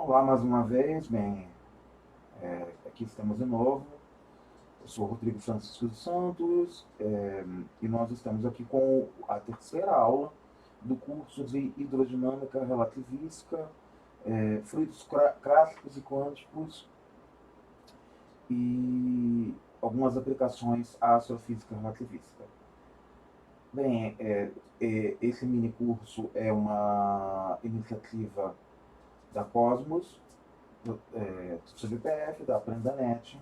Olá mais uma vez, aqui estamos de novo. Eu sou o Rodrigo Francisco dos Santos e nós estamos aqui com a terceira aula do curso de Hidrodinâmica Relativística, Fluidos Clássicos e Quânticos e algumas aplicações à astrofísica relativista. Esse mini curso é uma iniciativa da Cosmos, do CBPF, da Aprendanet,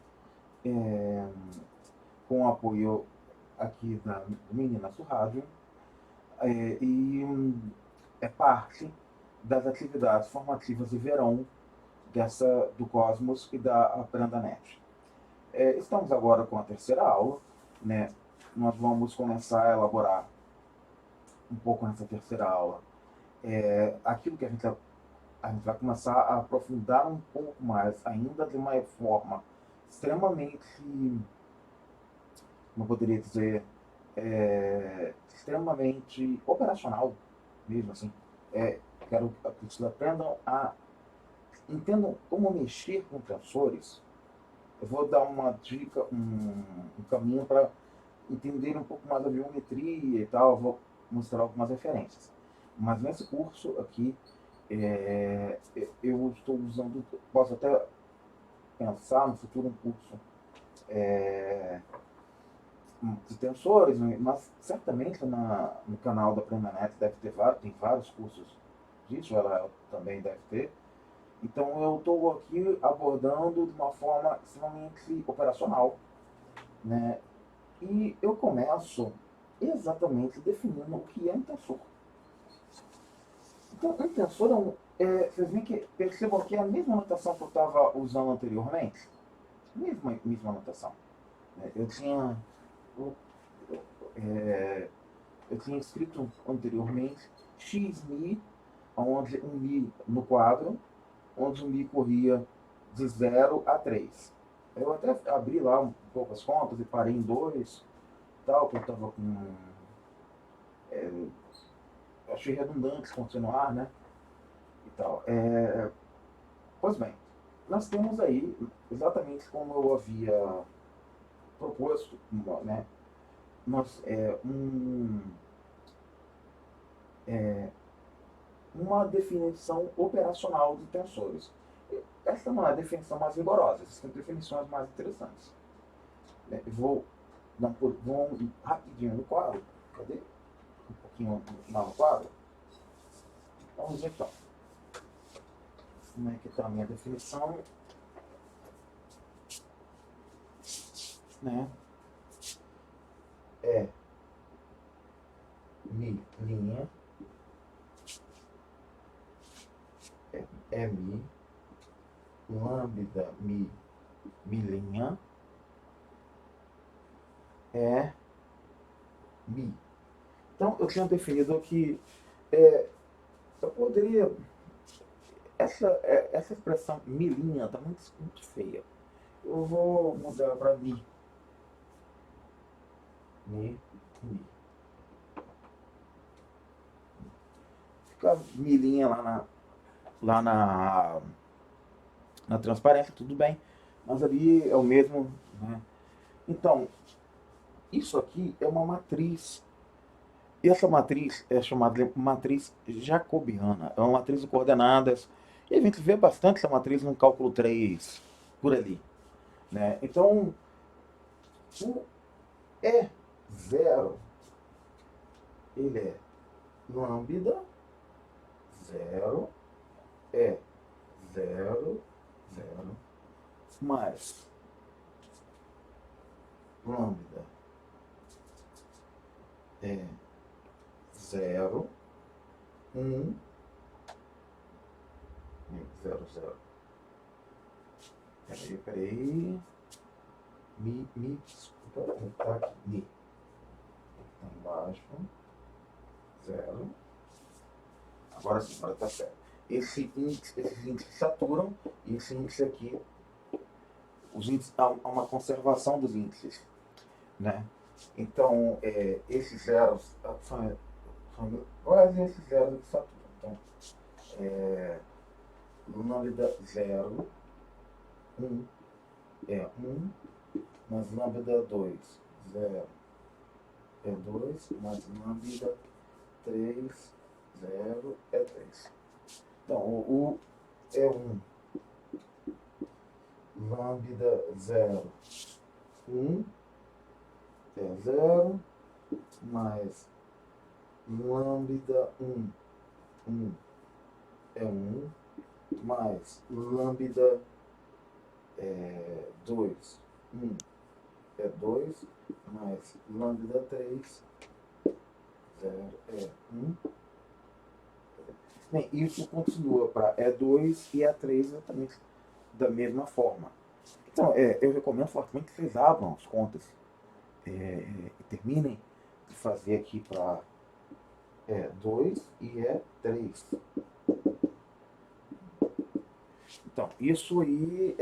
é, com o apoio aqui da Meninas do Rádio, e é parte das atividades formativas de verão do Cosmos e da Aprendanet. Estamos agora com a terceira aula, né? Nós vamos começar a elaborar um pouco nessa terceira aula aquilo que a gente vai começar a aprofundar um pouco mais, ainda de uma forma extremamente, como eu poderia dizer, extremamente operacional, mesmo assim. Quero que vocês entendam como mexer com tensores. Eu vou dar uma dica, um caminho para entender um pouco mais a biometria e tal. Eu vou mostrar algumas referências. Mas nesse curso aqui, eu estou usando, posso até pensar no futuro um curso de tensores, mas certamente no canal da PremiaNet deve ter tem vários cursos disso, ela também deve ter. Então eu estou aqui abordando de uma forma extremamente operacional, né? E eu começo exatamente definindo o que é um tensor. Então, um tensor vocês veem que percebam que é a mesma notação que eu estava usando anteriormente, mesma notação. Eu tinha é, eu tinha escrito anteriormente xmi, onde um mi no quadro, onde o mi corria de 0 a 3. Eu até abri lá um pouco as contas e parei em 2, tal, que eu estava com. É, achei redundante continuar, né? E tal. Pois bem, nós temos aí, exatamente como eu havia proposto, né? Nós, uma definição operacional de tensores. Essa não é a definição mais rigorosa, existem definições mais interessantes. Eu vou rapidinho no quadro. Cadê? Um pouquinho lá no quadro. Vamos ver então. Como é que está a minha definição? Né? É mi linha, é mi, lambda mi linha, é mi. Então eu tinha definido que eu poderia. Essa expressão milinha está muito feia. Eu vou mudar para mi. Mi, mi. Fica milinha lá na transparência, tudo bem. Mas ali é o mesmo. Né? Então, isso aqui é uma matriz. E essa matriz é chamada de matriz jacobiana. É uma matriz de coordenadas. E a gente vê bastante essa matriz no cálculo 3 por ali. Né? Então, o E0 ele é lambda 0, E0, 0, mais lambda é 0, 1, 0, 0. Peraí. Desculpa, tá aqui, mi. Tá embaixo, 0. Agora sim, agora tá certo. Esses índices saturam e esse índice aqui, há uma conservação dos índices, né? Então, esses zeros são quase esses zeros que saturam. Então, lambda 0, 1 é 1, mais lambda 2, 0 é 2, mais lambda 3, 0 é 3. Então, o é 1, lambda 0, 1 é 0, mais lambda 1, 1 é 1, mais lambda 2, 1 é 2, mais lambda 3, 0 é 1. Bem, isso continua para E2 e E3 exatamente da mesma forma. Então, eu recomendo fortemente que vocês abram as contas e terminem de fazer aqui para E2 e E3. Então, isso aí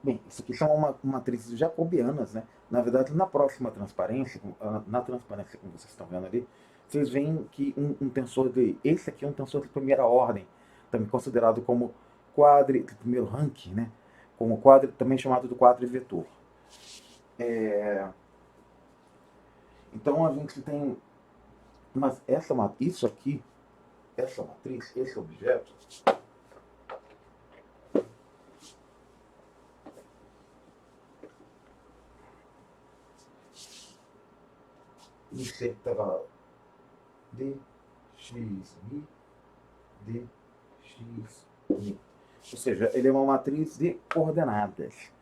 Bem, isso aqui são matrizes jacobianas, né? Na verdade, na próxima transparência, na transparência que vocês estão vendo ali, vocês veem que um tensor esse aqui é um tensor de primeira ordem, também considerado como de primeiro ranking, né? Como também chamado de quadrivetor. Então a gente tem, mas isso aqui, essa matriz, esse objeto, isso aqui estava dxi, dxi. Ou seja, ele é uma matriz de coordenadas,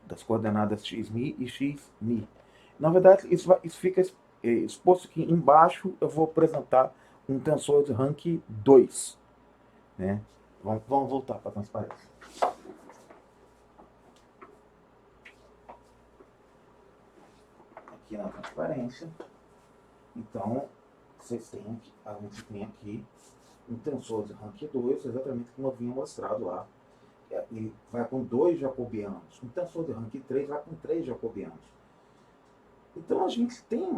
das coordenadas xmi e xmi. Na verdade, isso fica exposto aqui embaixo. Eu vou apresentar um tensor de rank 2. Né? Vamos voltar para a transparência. Aqui na transparência. Então, a gente tem aqui um tensor de rank 2, exatamente como eu vinha mostrado lá. Ele vai com 2 jacobianos. Um tensor de rank 3 vai com 3 jacobianos. Então a gente tem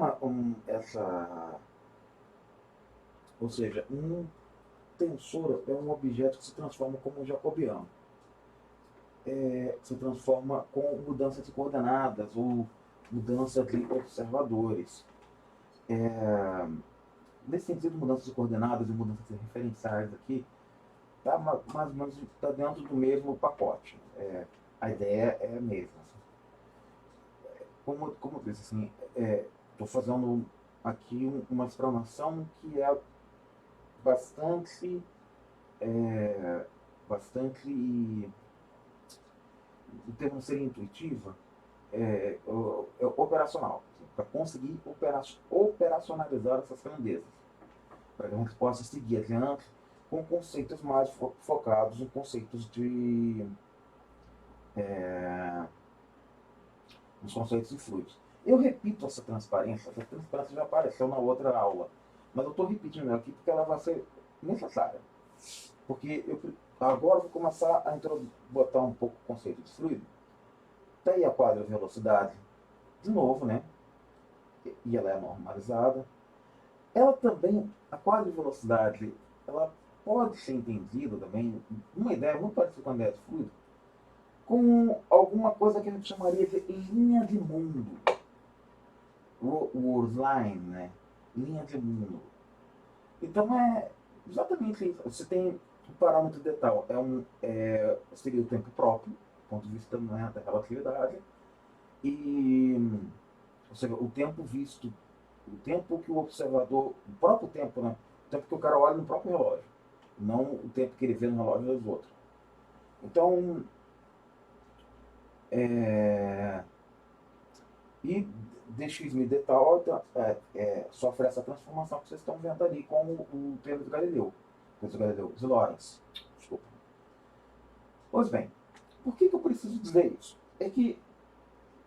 ou seja, um tensor é um objeto que se transforma como um jacobiano. Se transforma com mudança de coordenadas ou mudança de observadores. Nesse sentido, mudança de coordenadas e mudança de referenciais aqui está mais ou menos dentro do mesmo pacote. A ideia é a mesma. Como eu disse, assim, estou fazendo aqui uma explanação que é bastante, o termo seria intuitiva, operacional, para conseguir operacionalizar essas grandezas, para que a gente possa seguir adiante com conceitos mais focados em conceitos nos conceitos de fluidos. Eu repito essa transparência já apareceu na outra aula, mas eu estou repetindo aqui porque ela vai ser necessária. Porque agora eu vou começar a botar um pouco o conceito de fluido. Está aí a quadra-velocidade, de novo, né? E ela é normalizada. Ela também, a quadra-velocidade, ela pode ser entendida também, uma ideia muito parecida com a ideia de fluido, com alguma coisa que a gente chamaria de linha de mundo. Line, né? Linha de mundo. Então é exatamente isso. Você tem o parâmetro de tal, seria o tempo próprio, do ponto de vista, né, da relatividade, e, ou seja, o tempo visto, o tempo que o observador, o próprio tempo, né? O tempo que o cara olha no próprio relógio, não o tempo que ele vê no relógio dos outros. Então, e dx de tal sofre essa transformação que vocês estão vendo ali com o Pedro de Galileu. De Lorentz. Desculpa. Pois bem, por que eu preciso dizer isso? É que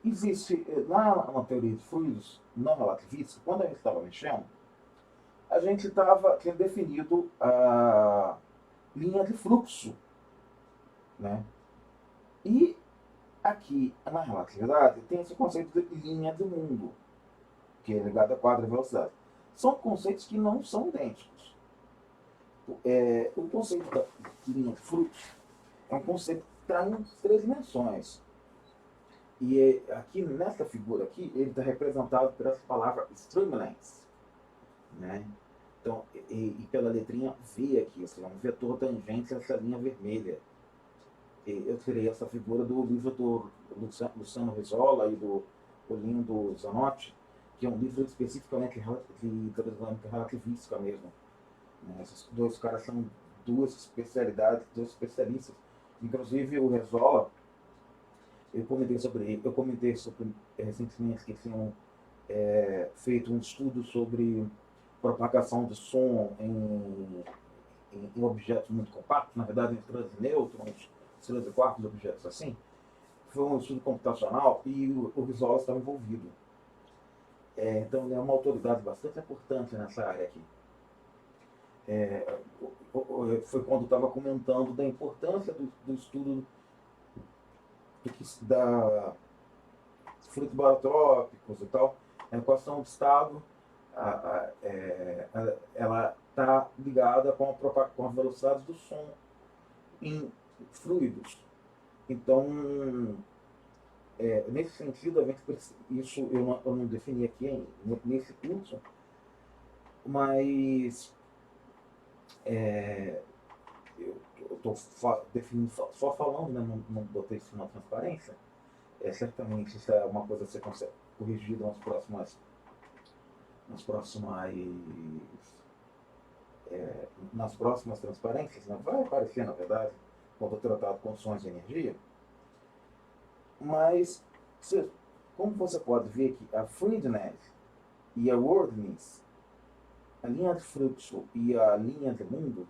existe, na teoria de fluidos não relativistas, quando a gente estava mexendo, a gente tinha definido a linha de fluxo. Né? E aqui, na relatividade, tem esse conceito de linha de mundo, que é ligado à quadra-velocidade. São conceitos que não são idênticos. O conceito da linha de fluxo é um conceito que está em três dimensões. E aqui, nessa figura aqui, ele está representado por essa palavra streamlines, né? Então, pela letrinha V aqui, ou seja, um vetor tangente a essa linha vermelha. Eu tirei essa figura do livro do Luciano Risola e do Olindo Zanotti, que é um livro especificamente de hidrodinâmica relativística mesmo. Né? Esses dois caras são duas especialidades, dois especialistas. Inclusive o Risola, eu comentei sobre recentemente que tinham feito um estudo sobre propagação de som em objetos muito compactos, na verdade em estrelas de nêutrons, estrelas de quartos, objetos assim. Foi um estudo computacional e o Risola estava envolvido. Então ele é uma autoridade bastante importante nessa área aqui. Foi quando estava comentando da importância do estudo da fluidos barotrópicos e tal. A equação de estado ela está ligada com as velocidades do som em fluidos. Então, nesse sentido, isso eu não defini aqui nesse curso, mas eu estou definindo só falando, né, não botei isso na transparência. Certamente isso é uma coisa que você consegue corrigir nas próximas transparências, né? Vai aparecer, na verdade, quando eu tratar de condições de energia. Mas, como você pode ver que a Friednet e a Worldness, a linha de fluxo e a linha de mundo,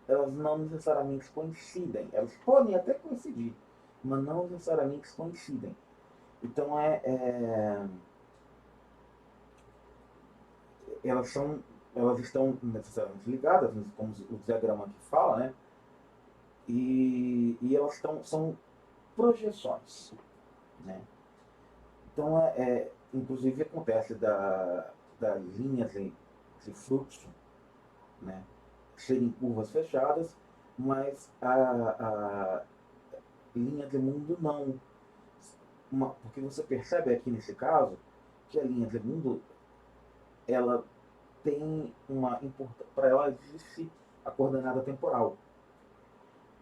elas não necessariamente coincidem. Elas podem até coincidir, mas não necessariamente coincidem. Então, elas estão necessariamente ligadas, como o diagrama aqui fala, né? E elas são projeções, né? Então, inclusive acontece da linhas de fluxo, né, serem curvas fechadas, mas a linha de mundo não. Porque você percebe aqui nesse caso que a linha de mundo ela tem uma importância, para ela existe a coordenada temporal.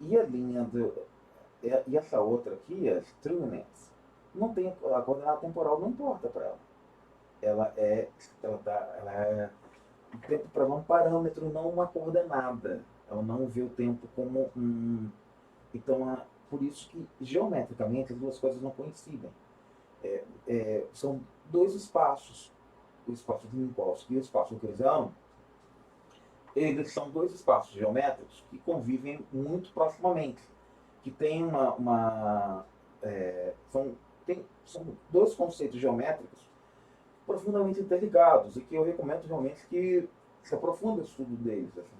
E a e essa outra aqui, as Truenets, não tem a coordenada temporal, não importa para ela. Ela é o tempo para ela é um parâmetro, não uma coordenada. Ela não vê o tempo como um. Então, por isso que geometricamente as duas coisas não coincidem. São dois espaços, o espaço de Minkowski e o espaço euclidiano. Eles são dois espaços geométricos que convivem muito proximamente, que tem são dois conceitos geométricos profundamente interligados e que eu recomendo realmente que se aprofunde o estudo deles. Assim.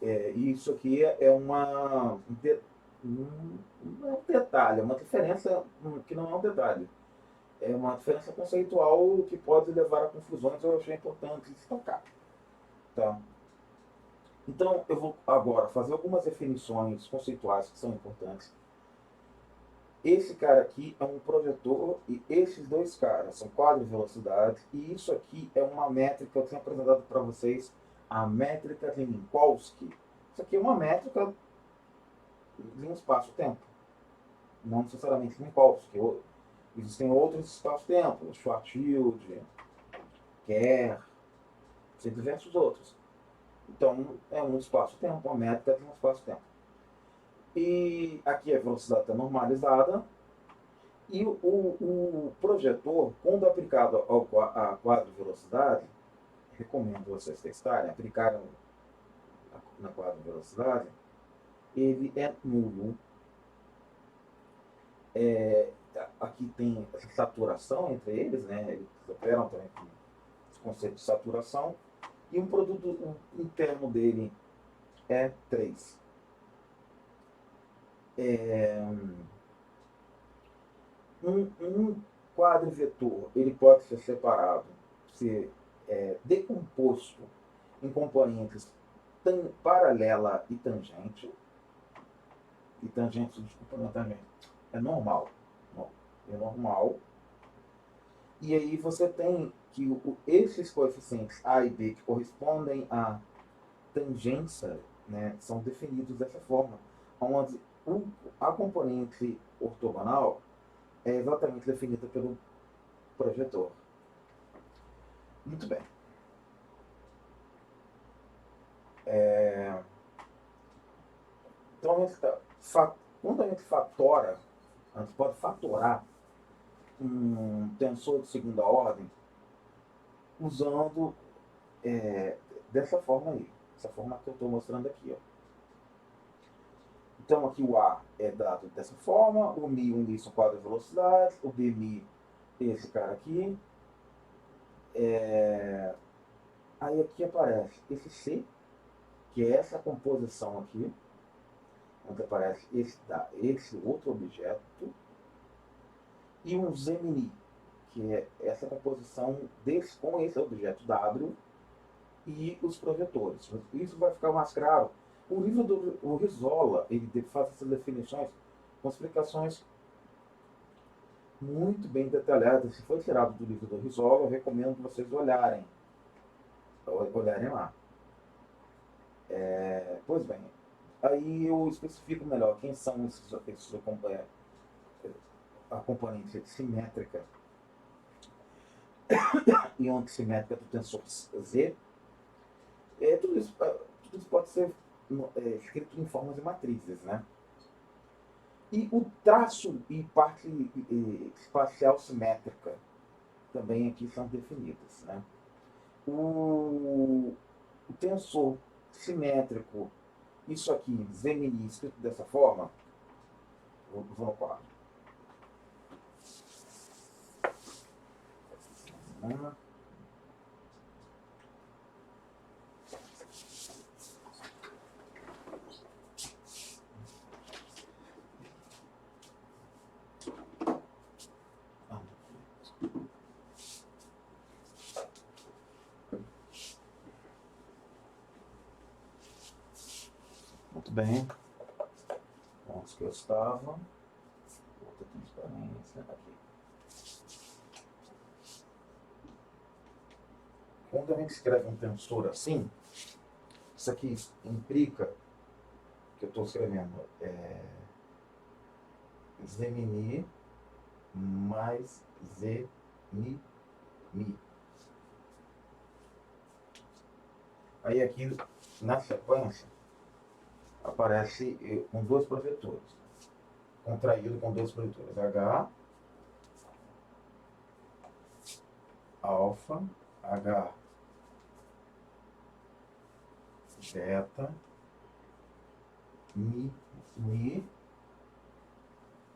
E isso aqui é um detalhe, é uma diferença que não é um detalhe. É uma diferença conceitual que pode levar a confusões, eu achei importante destacar. Tá? Então, eu vou agora fazer algumas definições conceituais que são importantes. Esse cara aqui é um projetor e esses dois caras são quadro de velocidade e isso aqui é uma métrica que eu tinha apresentado para vocês, a métrica de Minkowski. Isso aqui é uma métrica de um espaço-tempo, não necessariamente Minkowski. Existem outros espaços-tempo, Schwarzschild, Kerr, tem diversos outros. Então, é um espaço-tempo, uma métrica de um espaço-tempo. E aqui a velocidade está normalizada. E o projetor, quando aplicado a quadro de velocidade, recomendo vocês testarem, aplicarem na quadro de velocidade, ele é nulo. Aqui tem essa saturação entre eles, né? Eles operam também com esse conceito de saturação. E um produto interno dele é 3. Um quadro vetor ele pode ser separado, ser decomposto em componentes paralela e tangente. E tangente, desculpa, não é tangente. É normal. É normal. E aí você tem que esses coeficientes A e B que correspondem à tangência, né, são definidos dessa forma, onde a componente ortogonal é exatamente definida pelo projetor. Muito bem. Então, quando a gente fatora, a gente pode fatorar um tensor de segunda ordem usando dessa forma aí. Essa forma que eu estou mostrando aqui. Ó. Então, aqui o A é dado dessa forma, o Mi são quadras velocidades, o Bmi, esse cara aqui. Aí aqui aparece esse C, que é essa composição aqui, onde aparece esse outro objeto, e um Zemini, que é essa composição com esse objeto W e os projetores. Isso vai ficar mais claro. O livro do Risola, ele faz essas definições com explicações muito bem detalhadas. Se foi tirado do livro do Risola, eu recomendo que vocês olharem lá. Pois bem, aí eu especifico melhor quem são a componente simétrica e antssimétrica do tensor Z. Tudo isso pode ser escrito em formas de matrizes, né? E o traço e parte espacial simétrica também aqui são definidas, né? O tensor simétrico, isso aqui, Zemini, escrito dessa forma, vou no quadro. Muito bem. Onde que eu estava? Outra transparência. Aqui. Quando a gente escreve um tensor assim, isso aqui implica que eu estou escrevendo Zemini mais Zmi. Aí aqui, na sequência, aparece com dois projetores. Contraído com dois projetores. H, alfa, H, beta, Mi,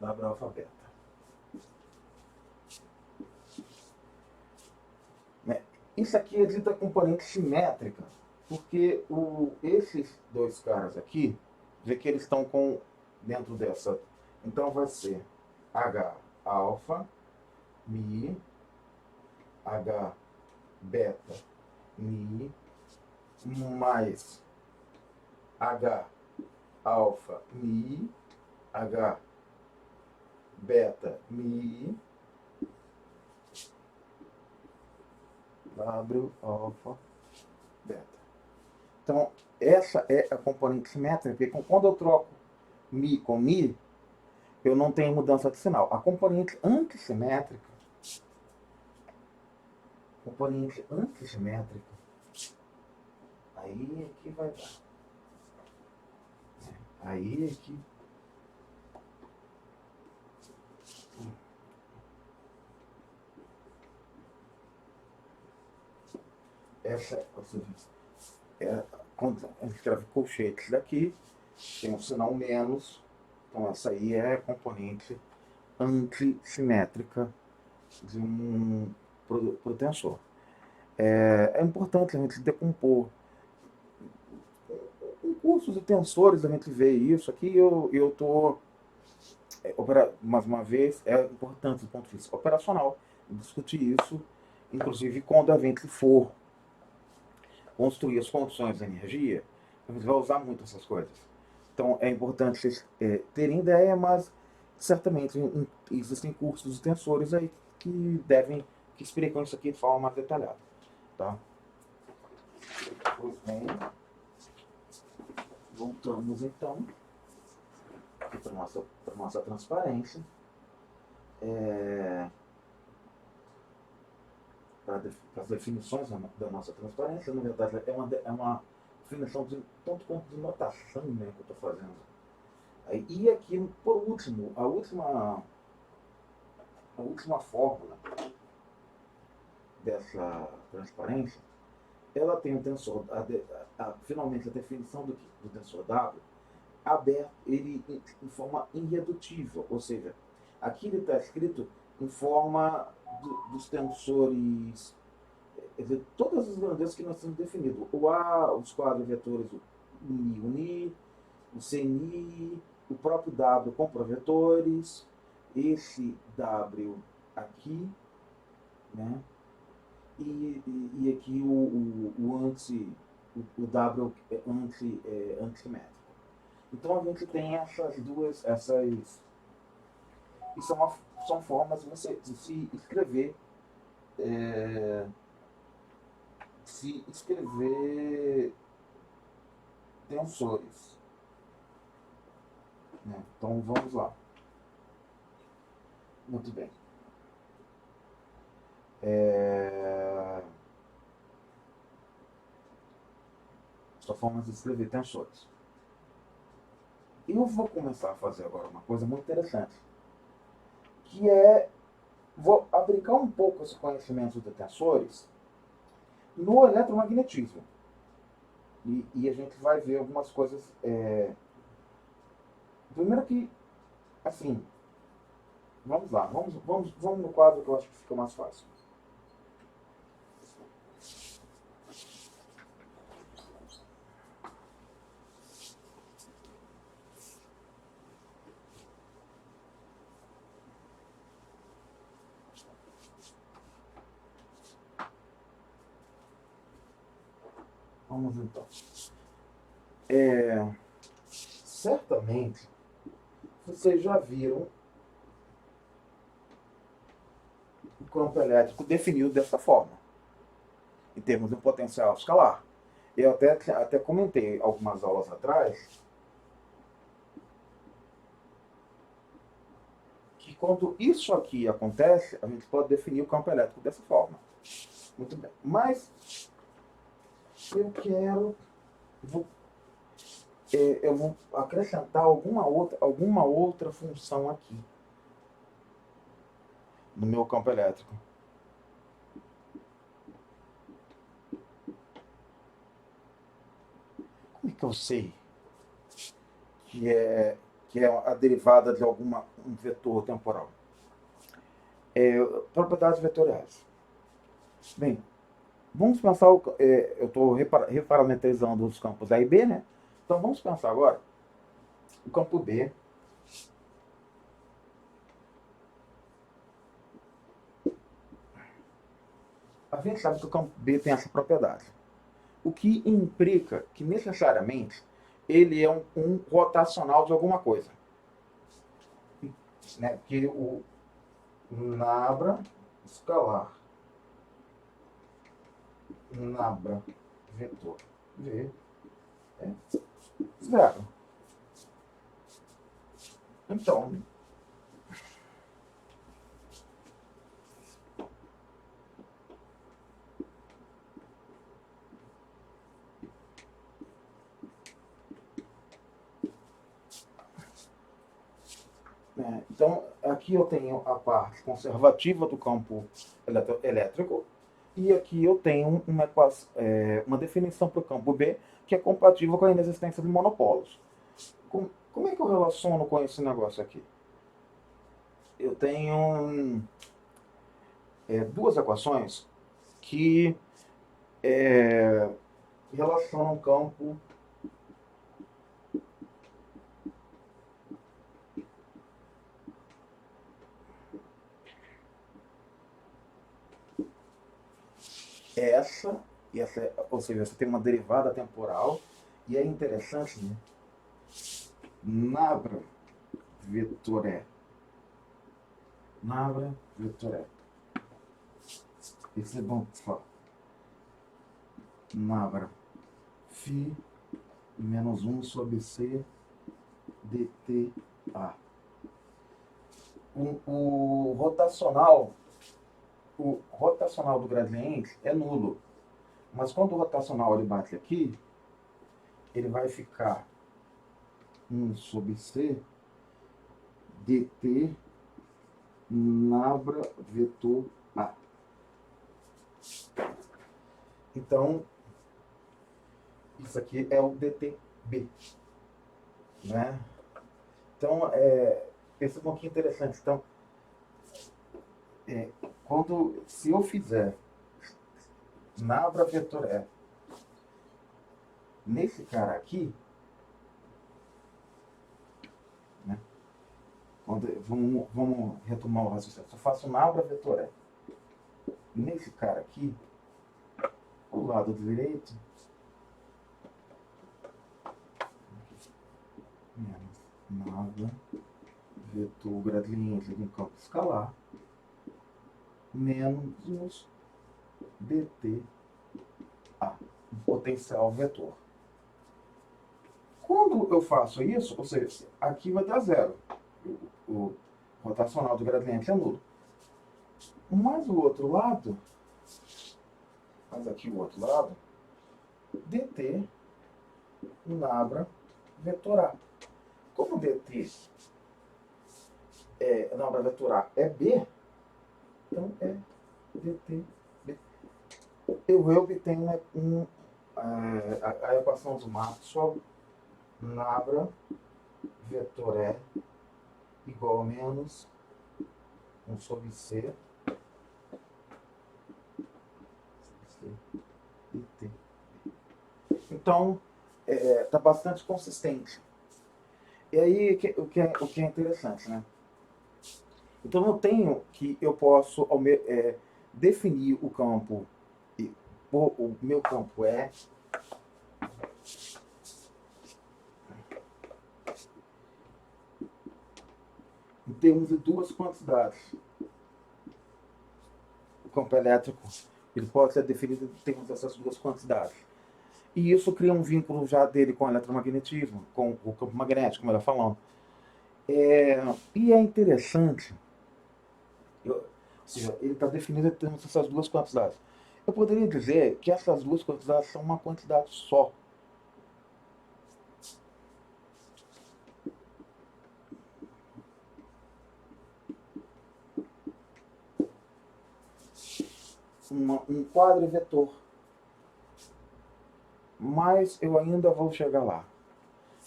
W alfa beta. Isso aqui é dita componente simétrica, porque esses dois caras aqui, vê que eles estão dentro dessa. Então vai ser H alfa, Mi, H beta, Mi, mais H alfa, Mi, H beta, Mi, W alfa beta. Então, essa é a componente simétrica, porque quando eu troco Mi com Mi, eu não tenho mudança de sinal. A componente antissimétrica, aí é que vai dar. Aí é que... Essa, ou seja, quando a gente escreve colchetes daqui, tem um sinal menos, então essa aí é a componente antissimétrica de um tensor. É importante a gente decompor. Em cursos de tensores a gente vê isso. Aqui eu estou, mais uma vez, é importante do ponto de vista operacional discutir isso, inclusive quando a gente for construir as condições de energia, a gente vai usar muito essas coisas. Então é importante vocês terem ideia, mas certamente existem cursos de tensores aí que explicam isso aqui de forma mais detalhada. Tá? Pois bem, voltamos então para a nossa transparência. Para as definições da nossa transparência, na verdade, é uma definição de tanto quanto de notação, né, que eu estou fazendo. E aqui, por último, a última fórmula dessa transparência, ela tem o tensor, finalmente a definição do tensor W aberto, ele em forma irredutível, ou seja, aqui ele está escrito em forma dos tensores, quer dizer, todas as grandezas que nós temos definido. O A, os quadros vetores, o Ni, o CNI, o próprio W com provetores, esse W aqui, né? E aqui o W antimétrico. Então a gente tem e são formas de se escrever tensores. Né? Então vamos lá. Muito bem. São formas de escrever tensores. Eu vou começar a fazer agora uma coisa muito interessante, que vou aplicar um pouco esse conhecimento de tensores no eletromagnetismo. E a gente vai ver algumas coisas. Primeiro que, assim, vamos lá, vamos no quadro que eu acho que fica mais fácil. Vamos então. Certamente, vocês já viram o campo elétrico definido dessa forma, em termos de potencial escalar. Eu até comentei algumas aulas atrás que quando isso aqui acontece, a gente pode definir o campo elétrico dessa forma. Muito bem. Mas eu vou acrescentar alguma outra função aqui no meu campo elétrico. Como é que eu sei que é a derivada de um vetor temporal? Propriedades vetoriais. Bem, vamos pensar, eu estou reparametrizando os campos A e B, né? Então vamos pensar agora o campo B. A gente sabe que o campo B tem essa propriedade. O que implica que necessariamente ele é um rotacional de alguma coisa. Né? Que o Nabra escalar, Nabra vetor V é zero. Então, aqui eu tenho a parte conservativa do campo elétrico e aqui eu tenho uma definição para o campo B que é compatível com a inexistência de monopolos. Como é que eu relaciono com esse negócio aqui? Eu tenho duas equações que relacionam o campo essa E ou seja, você tem uma derivada temporal. E é interessante, né? Nabra vetoré. Nabra vetoré. Esse é bom de falar. Nabra φ menos 1 sobre C dTA. O rotacional do gradiente é nulo. Mas quando o rotacional ele bate aqui, ele vai ficar 1 sobre C dt nabra vetor A. Então, isso aqui é o dtB. Né? Então, esse é um pouquinho interessante. Então, se eu fizer nabra vetor E nesse cara aqui, né? Vamos retomar o raciocínio. Se eu faço nabra vetor E nesse cara aqui, o lado direito menos nabra vetor gradiente de um campo escalar menos dtA, potencial vetor. Quando eu faço isso, ou seja, aqui vai dar zero. O rotacional do gradiente é nulo. Mas o outro lado, dt nabra vetor A. Como dt nabra vetor A é B, então é dt B. Eu obtenho a equação do Maxwell, nabra vetor E igual a menos 1 sobre C dt. Então, está bastante consistente. E aí, o que é interessante, né? Então, eu posso definir o campo, o meu campo é em termos de duas quantidades. O campo elétrico ele pode ser definido em termos dessas duas quantidades. E isso cria um vínculo já dele com o eletromagnetismo, com o campo magnético, melhor falando. E é interessante, ou seja, ele está definido em termos dessas duas quantidades. Eu poderia dizer que essas duas quantidades são uma quantidade só. Um quadrivetor. Mas eu ainda vou chegar lá.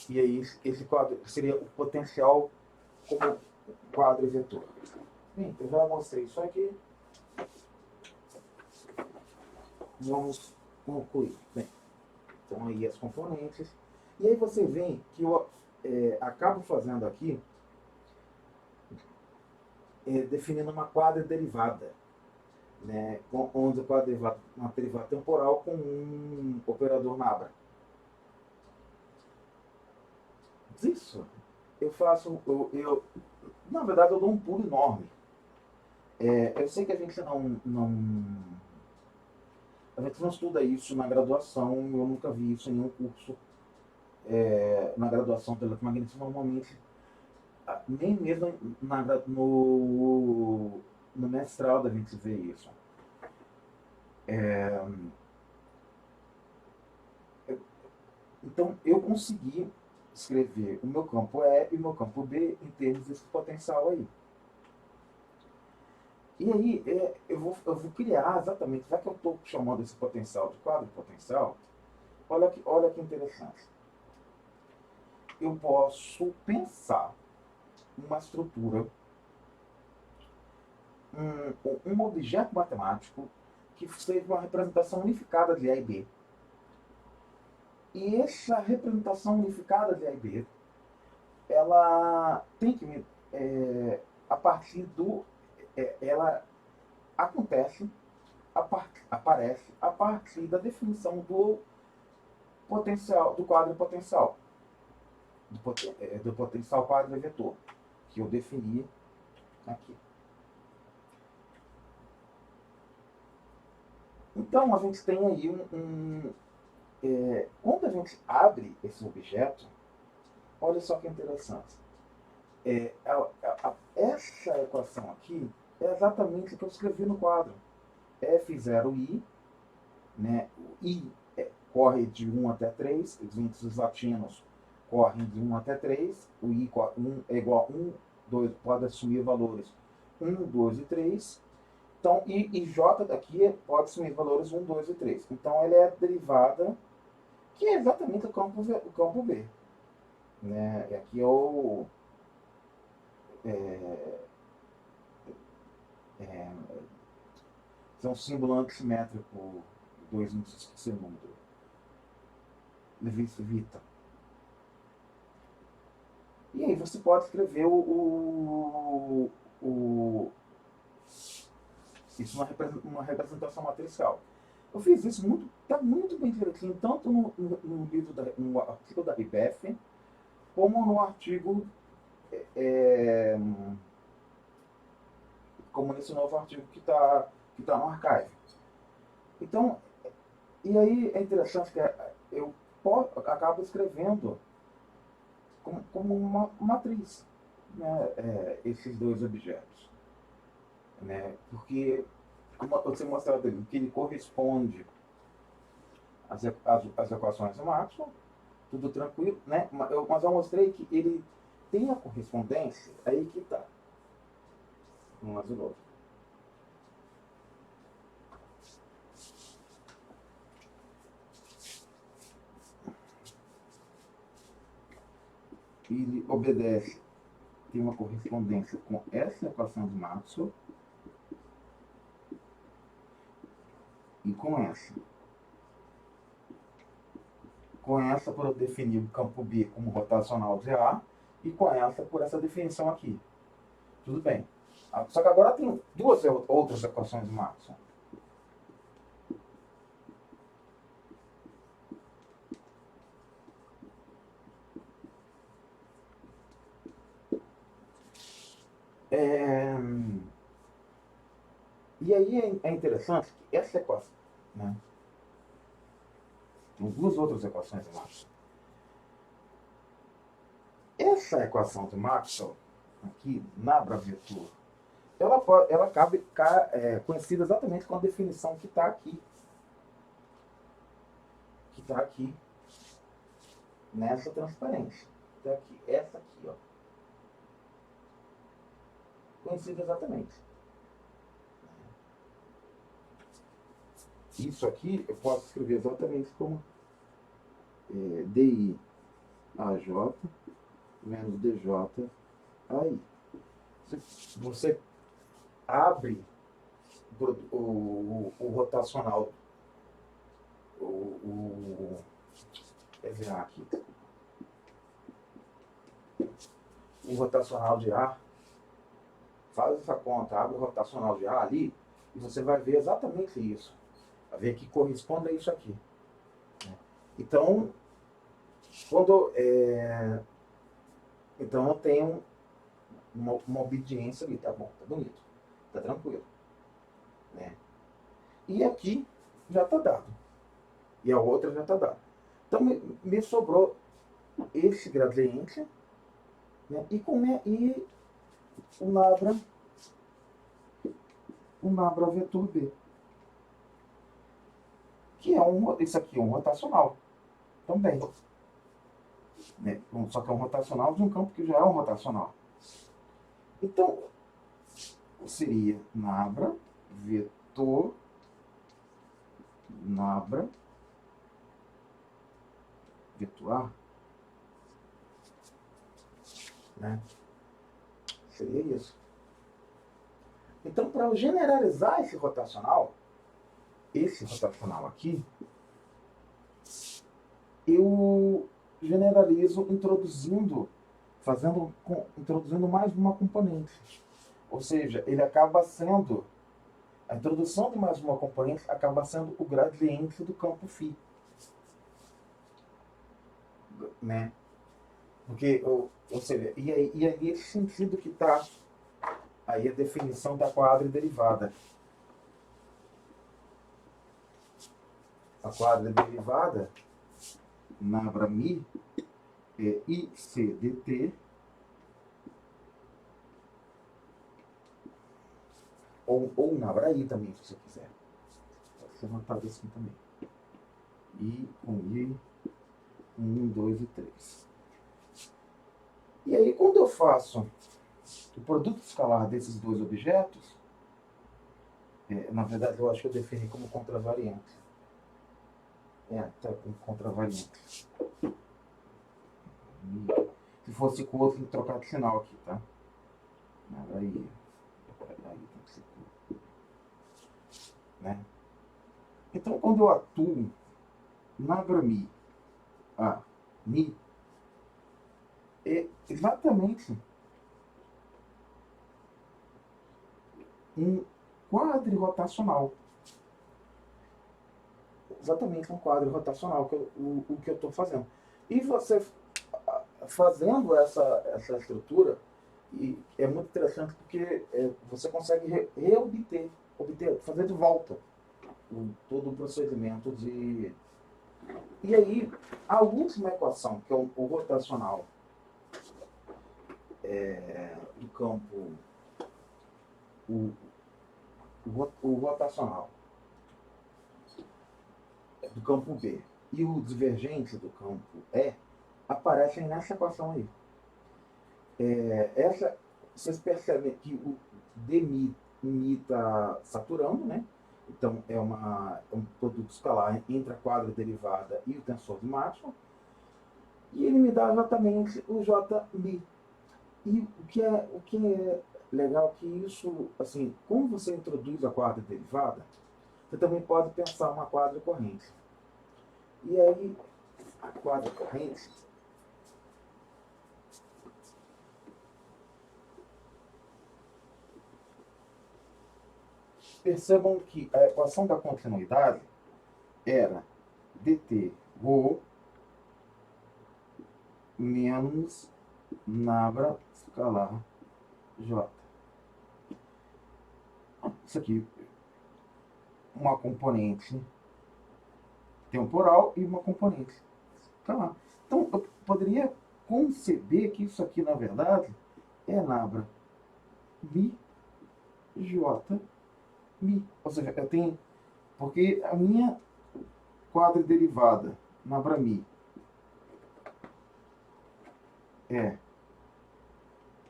E aí, esse quadro seria o potencial como quadrivetor. Bem, eu já mostrei isso aqui. Vamos concluir. Bem, então aí as componentes. E aí você vê que eu acabo fazendo aqui, definindo uma quadriderivada, né, onde eu posso derivar uma derivada temporal com um operador Nabra. Isso, eu faço, na verdade eu dou um pulo enorme. Eu sei que a gente a gente não estuda isso na graduação, eu nunca vi isso em nenhum curso na graduação de eletromagnetismo, normalmente, nem mesmo no mestrado a gente vê isso. Então, eu consegui escrever o meu campo E e o meu campo B em termos desse potencial aí. E aí, eu vou criar exatamente, já que eu estou chamando esse potencial de quadro potencial, olha que interessante. Eu posso pensar uma estrutura, um objeto matemático que seja uma representação unificada de A e B. E essa representação unificada de A e B, ela tem que, a partir ela acontece aparece a partir da definição do potencial, do quadro potencial, do potencial quadro vetor, que eu defini aqui. Então, a gente tem aí quando a gente abre esse objeto, olha só que interessante. Essa equação aqui é exatamente o que eu escrevi no quadro. F0i, né? O i corre de 1 até 3, os índices latinos correm de 1 até 3, o i é igual a 1, 2, pode assumir valores 1, 2 e 3. Então, e j daqui pode assumir valores 1, 2 e 3. Então, ela é a derivada, que é exatamente o campo B. Né? E aqui é um símbolo antissimétrico, dois índices que se número. Levi-Civita. E aí você pode escrever isso numa representação matricial. Eu fiz isso está muito bem direitinho, tanto no livro no artigo da RIBEF, como no artigo, como nesse novo artigo que tá no Archive. Então, e aí é interessante que eu acabo escrevendo como uma matriz, né, esses dois objetos. Né, porque, como você mostrou ali, que ele corresponde às equações do Maxwell, tudo tranquilo, né? Mas eu mostrei que ele tem a correspondência, aí que está. Um azul outro. Ele obedece, tem uma correspondência com essa equação de Maxwell e com essa. Com essa, por eu definir o campo B como rotacional de A, e com essa, por essa definição aqui. Tudo bem. Só que agora tem duas outras equações de Maxwell. E aí é interessante que essa equação, né? Tem duas outras equações de Maxwell. Essa equação de Maxwell, aqui na abreviatura, ela cabe conhecida exatamente com a definição que está aqui. Que está aqui nessa transparência. Está aqui, essa aqui, ó. Conhecida exatamente. Isso aqui eu posso escrever exatamente como DI AJ menos DJ aí. Você abre o rotacional, aqui, o rotacional de A, faz essa conta, abre o rotacional de A ali, e você vai ver exatamente isso. Vai ver que corresponde a isso aqui. Então, então eu tenho uma obediência ali, tá bom, tá bonito, tá tranquilo. Né? E aqui já está dado. E a outra já está dada. Então me sobrou esse gradiente, né? E o Nabra vetor B. Que é isso aqui é um rotacional também. Né? Só que é um rotacional de um campo que já é um rotacional. Então, seria Nabra vetor Nabra vetor A. Né? Seria isso. Então, para eu generalizar esse rotacional aqui, eu generalizo introduzindo mais uma componente. Ou seja, ele acaba sendo A introdução de mais uma componente acaba sendo o gradiente do campo φ, né? Porque, ou seja, e aí nesse sentido que está aí a definição da quadra derivada. A quadra derivada, nabra mi, é IC dt, ou nabra I também, se você quiser. Pode ser notado assim também. I com I, 1, 2 e 3. E aí, quando eu faço o produto escalar desses dois objetos, na verdade, eu acho que eu defini como contravariante. Tá com contravariante. Se fosse com outro, tem que trocar de sinal aqui, tá? Aí tem que ser com, né? Então, quando eu atuo nabra mi, mi, é exatamente um quadro rotacional. Exatamente um quadro rotacional, o que eu estou fazendo. E você fazendo essa estrutura, e é muito interessante porque você consegue obter, fazer de volta todo o procedimento de... E aí, a última equação, que é o rotacional do campo, o rotacional do campo B e o divergente do campo E aparecem nessa equação aí. Vocês percebem que o dmi está saturando, né? Então é um produto escalar entre a quadra derivada e o tensor de Maxwell. E ele me dá exatamente o Jmi. E o que é legal que isso, assim, como você introduz a quadra derivada, você também pode pensar uma quadra corrente. E aí, a quadra corrente, percebam que a equação da continuidade era dt ρ menos nabra escalar j. Isso aqui, uma componente temporal e uma componente escalar. Então, eu poderia conceber que isso aqui, na verdade, é nabra mi j mi. Ou seja, eu tenho... Porque a minha quadra derivada nabra mi é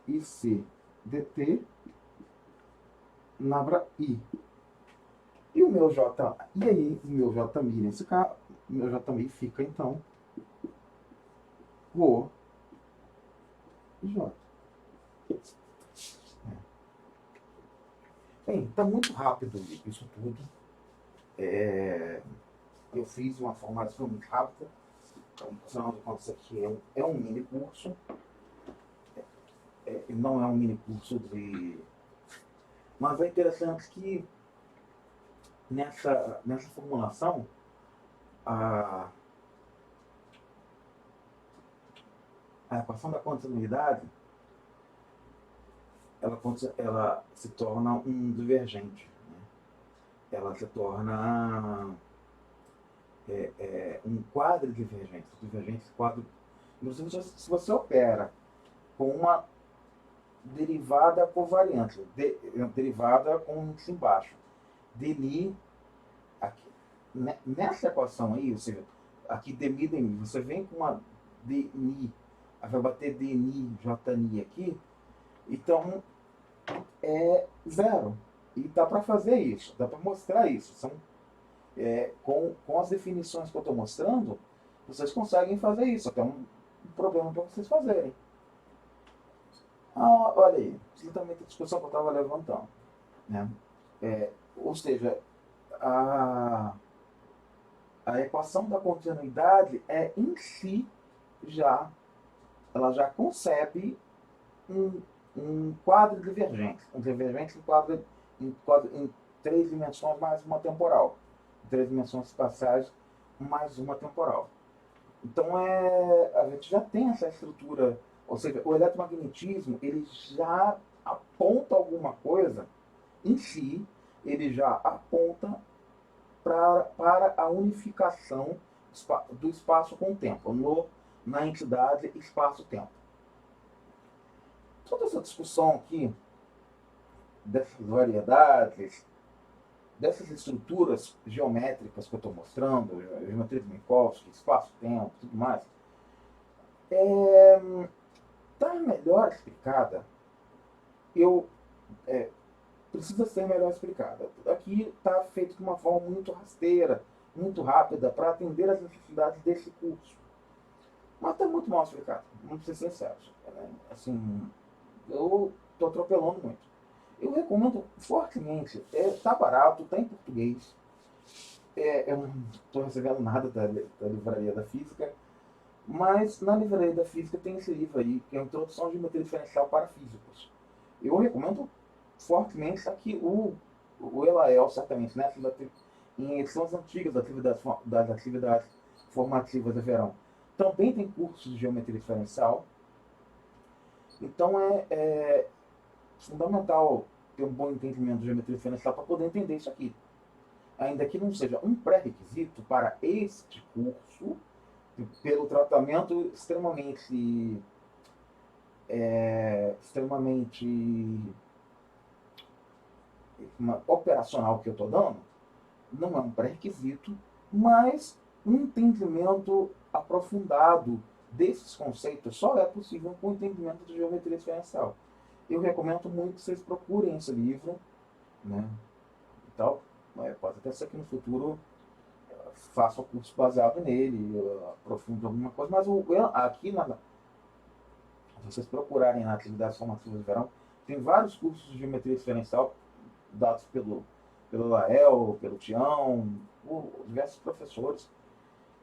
IC dt nabra I. E o meu J... E aí, o meu Jmi nesse caso, o meu Jmi fica, então, Rho J. Bem, está muito rápido isso tudo. Eu fiz uma formatação muito rápida. Então, afinal de contas, isso aqui é um mini curso. Não é um mini curso de... Mas é interessante que nessa formulação a equação da continuidade ela se torna um divergente, né? Ela se torna um quadro divergente. Inclusive, se você opera com uma derivada covariante, derivada com um índice embaixo, dmi, aqui, nessa equação aí, ou seja, aqui dmi, você vem com uma dmi, vai bater dni, jni aqui, então é zero. E dá para fazer isso, dá para mostrar isso. Com as definições que eu estou mostrando, vocês conseguem fazer isso. Até um problema para vocês fazerem. Olha aí, exatamente a discussão que eu estava levantando, né? Ou seja, a equação da continuidade em si ela já concebe um quadro divergente. Um divergente em três dimensões mais uma temporal. Três dimensões espaciais mais uma temporal. Então a gente já tem essa estrutura, ou seja, o eletromagnetismo ele já aponta alguma coisa em si, ele já aponta para a unificação do espaço com o tempo, na entidade espaço-tempo. Toda essa discussão aqui, dessas variedades, dessas estruturas geométricas que eu estou mostrando, geometria de Minkowski, espaço-tempo, tudo mais, está melhor explicada. Precisa ser melhor explicada. Aqui está feito de uma forma muito rasteira, muito rápida, para atender às necessidades desse curso. Mas está muito mal explicado, vamos ser sinceros. Assim, eu estou atropelando muito. Eu recomendo fortemente. Está barato, está em português. Eu não estou recebendo nada da Livraria da Física, mas na Livraria da Física tem esse livro aí, que é a Introdução à Geometria Diferencial para Físicos. Eu recomendo fortemente. Está aqui o Elael, certamente, né? Em edições antigas das atividades formativas de verão. Também tem cursos de geometria diferencial. Então é fundamental ter um bom entendimento de geometria diferencial para poder entender isso aqui. Ainda que não seja um pré-requisito para este curso, pelo tratamento extremamente operacional que eu estou dando, não é um pré-requisito, mas um entendimento aprofundado desses conceitos só é possível com o entendimento de geometria diferencial. Eu recomendo muito que vocês procurem esse livro, né? Então, pode até ser que no futuro faça um curso baseado nele, aprofunde alguma coisa, mas aqui, se vocês procurarem na atividade formativa de verão, tem vários cursos de geometria diferencial dados pelo Lael, pelo Tião, por diversos professores.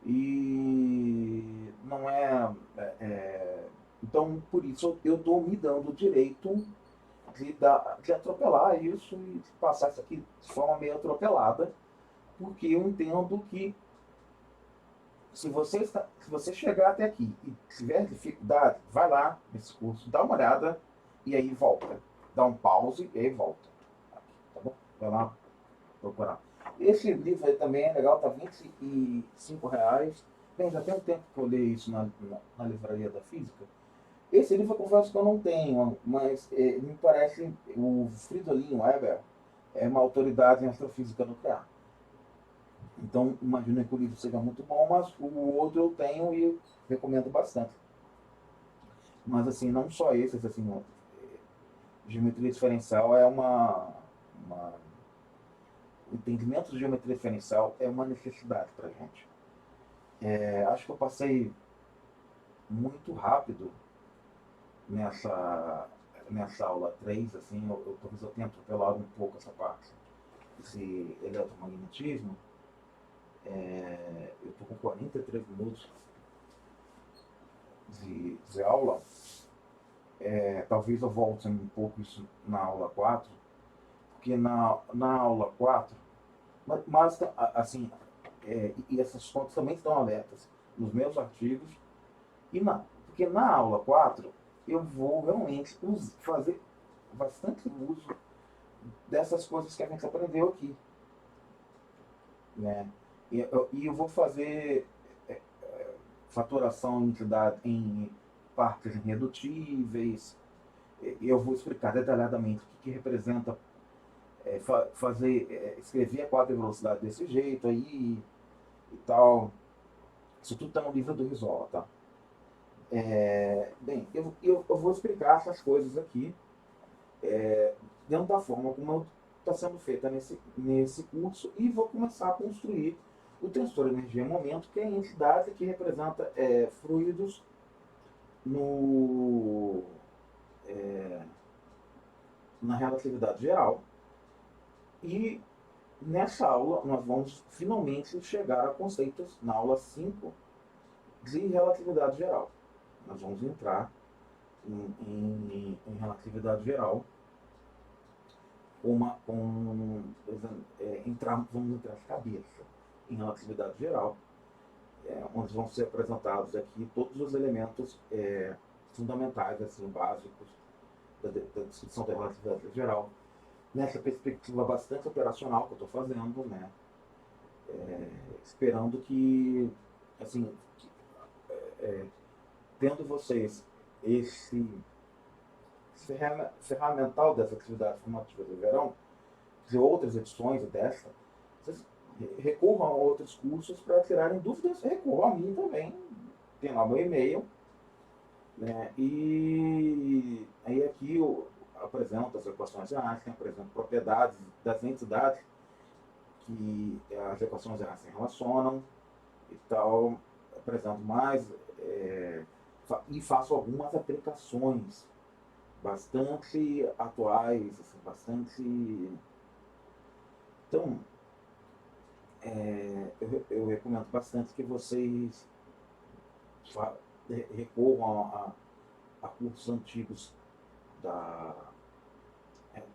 E não então, por isso, eu estou me dando o direito de atropelar isso e de passar isso aqui de forma meio atropelada, porque eu entendo que se você chegar até aqui e tiver dificuldade, vai lá nesse curso, dá uma olhada e aí volta. Dá um pause e aí volta. Tá bom? Vai lá procurar. Esse livro aí também é legal, tá R$ 25. Bem, já tem um tempo que eu li isso na Livraria da Física. Esse livro eu confesso que eu não tenho, mas me parece o Fridolin Weber é uma autoridade em astrofísica nuclear. Então, imagino que o livro seja muito bom, mas o outro eu tenho e recomendo bastante. Mas, assim, não só esses, assim, geometria diferencial é o entendimento de geometria diferencial é uma necessidade para a gente. Acho que eu passei muito rápido nessa aula 3, assim, talvez eu tenha atropelado um pouco essa parte, esse eletromagnetismo. Eu estou com 43 minutos de aula. Talvez eu volte um pouco isso na aula 4, porque na aula 4, mas assim, e essas contas também estão abertas nos meus artigos, porque na aula 4 eu vou realmente fazer bastante uso dessas coisas que a gente aprendeu aqui, né? E eu vou fazer fatoração em partes irredutíveis. Eu vou explicar detalhadamente o que representa escrever a quadra de velocidade desse jeito aí e tal. Isso tudo está no livro do Risola, tá? Bem, eu vou explicar essas coisas aqui dentro da forma como está sendo feita nesse curso, e vou começar a construir o tensor energia-momento, que é a entidade que representa fluidos na relatividade geral. E nessa aula nós vamos finalmente chegar a conceitos, na aula 5, de relatividade geral. Nós vamos entrar em relatividade geral. vamos entrar de cabeça em relatividade geral, onde vão ser apresentados aqui todos os elementos fundamentais, assim, básicos da descrição da relatividade geral, nessa perspectiva bastante operacional que eu estou fazendo, né? Esperando que, assim, tendo vocês esse ferramental dessa atividade formativa do verão, de outras edições dessa, vocês recorram a outros cursos para tirarem dúvidas, recorram a mim também, tem lá meu e-mail, né? E aí aqui eu apresento as equações de Einstein, apresento propriedades das entidades que as equações de Einstein relacionam e tal, apresento mais e faço algumas aplicações bastante atuais, assim, bastante. Então, eu recomendo bastante que vocês recorram a cursos antigos da,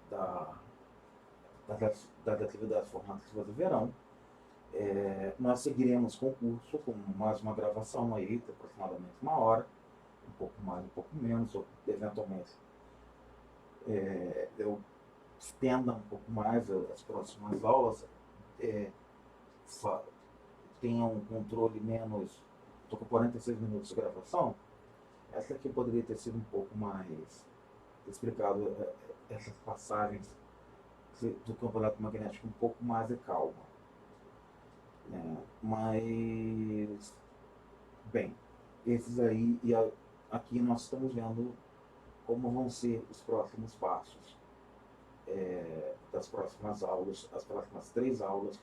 da, das atividades formativas do verão. Nós seguiremos com o curso, com mais uma gravação aí, de aproximadamente 1 hora, um pouco mais, um pouco menos, ou eventualmente eu estenda um pouco mais as próximas aulas, tenha um controle menos. Estou com 46 minutos de gravação. Essa aqui poderia ter sido um pouco mais explicado, essas passagens do campo magnético um pouco mais de calma. Mas, bem, esses aí, e aqui nós estamos vendo como vão ser os próximos passos das próximas aulas, as próximas 3 aulas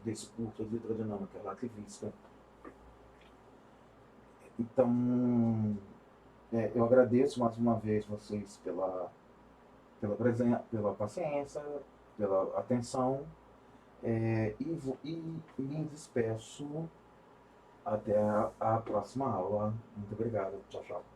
desse curso de hidrodinâmica relativista. Então, eu agradeço mais uma vez vocês pela presença, pela paciência, pela atenção, e me despeço até a próxima aula. Muito obrigado. Tchau, tchau.